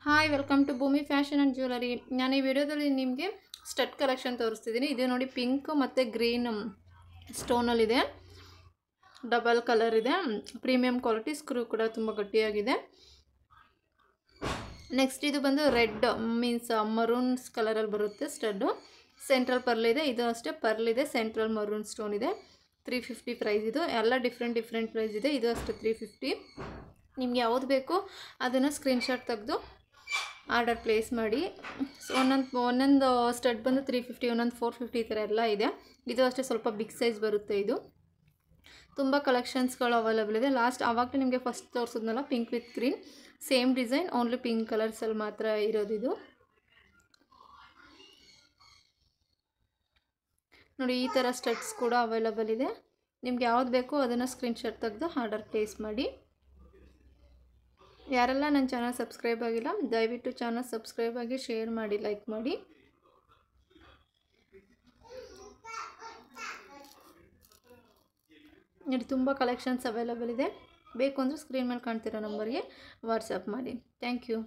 Hi welcome to ಭೂಮಿ fashion and jewellery. ನಾನು ಈ ವಿಡಿಯೋದಲ್ಲಿ ನಿಮಗೆ ಸ್ಟಡ್ ಕಲೆಕ್ಷನ್ ತೋರಿಸ್ತಿದ್ದೀನಿ. ಇದು ನೋಡಿ ಪಿಂಕ್ ಮತ್ತು ಗ್ರೀನ್ ಸ್ಟೋನಲ್ಲಿದೆ, ಡಬಲ್ ಕಲರ್ ಇದೆ, ಪ್ರೀಮಿಯಂ ಕ್ವಾಲಿಟಿ, ಸ್ಕ್ರೂ ಕೂಡ ತುಂಬ ಗಟ್ಟಿಯಾಗಿದೆ. ನೆಕ್ಸ್ಟ್ ಇದು ಬಂದು ರೆಡ್ ಮೀನ್ಸ್ ಮರೂನ್ಸ್ ಕಲರಲ್ಲಿ ಬರುತ್ತೆ ಸ್ಟಡ್ಡು. ಸೆಂಟ್ರಲ್ ಪರ್ಲ್ ಇದೆ, ಇದು ಅಷ್ಟೇ ಪರ್ಲ್ ಇದೆ, ಸೆಂಟ್ರಲ್ ಮರೂನ್ ಸ್ಟೋನ್ ಇದೆ. 350 ಪ್ರೈಸ್. ಇದು ಎಲ್ಲ ಡಿಫ್ರೆಂಟ್ ಪ್ರೈಸ್ ಇದೆ. ಇದು ಅಷ್ಟೇ 350. ನಿಮ್ಗೆ ಯಾವುದು ಬೇಕೋ ಅದನ್ನು ಸ್ಕ್ರೀನ್ಶಾಟ್ ತೆಗೆದು ಆರ್ಡರ್ ಪ್ಲೇಸ್ ಮಾಡಿ. ಒಂದೊಂದು ಸ್ಟಡ್ ಬಂದು 350, ಒಂದೊಂದು 450 ಈ ಥರ ಎಲ್ಲ ಇದೆ. ಇದು ಅಷ್ಟೇ ಸ್ವಲ್ಪ ಬಿಗ್ ಸೈಜ್ ಬರುತ್ತೆ. ಇದು ತುಂಬ ಕಲೆಕ್ಷನ್ಸ್ಗಳು ಅವೈಲೇಬಲ್ ಇದೆ. ಆವಾಗಲೇ ನಿಮಗೆ ಫಸ್ಟ್ ತೋರಿಸಿದ್ನಲ್ಲ pink with green, same design, only pink ಕಲರ್ಸಲ್ಲಿ ಮಾತ್ರ ಇರೋದಿದು. ನೋಡಿ ಈ ಥರ ಸ್ಟಡ್ಸ್ ಕೂಡ ಅವೈಲೇಬಲ್ ಇದೆ. ನಿಮ್ಗೆ ಯಾವ್ದು ಬೇಕೋ ಅದನ್ನು ಸ್ಕ್ರೀನ್ಶಾಟ್ ತೆಗೆದು ಆರ್ಡರ್ ಪ್ಲೇಸ್ ಮಾಡಿ. ಯಾರೆಲ್ಲ ನನ್ನ ಚಾನಲ್ ಸಬ್ಸ್ಕ್ರೈಬ್ ಆಗಿಲ್ಲ ದಯವಿಟ್ಟು ಚಾನಲ್ ಸಬ್ಸ್ಕ್ರೈಬ್ ಆಗಿ, ಶೇರ್ ಮಾಡಿ, ಲೈಕ್ ಮಾಡಿ. ನೋಡಿ ತುಂಬ ಕಲೆಕ್ಷನ್ಸ್ ಅವೈಲೇಬಲ್ ಇದೆ. ಬೇಕು ಅಂದರೆ ಸ್ಕ್ರೀನ್ ಮೇಲೆ ಕಾಣ್ತಿರೋ ನಂಬರ್ಗೆ ವಾಟ್ಸಪ್ ಮಾಡಿ. Thank you.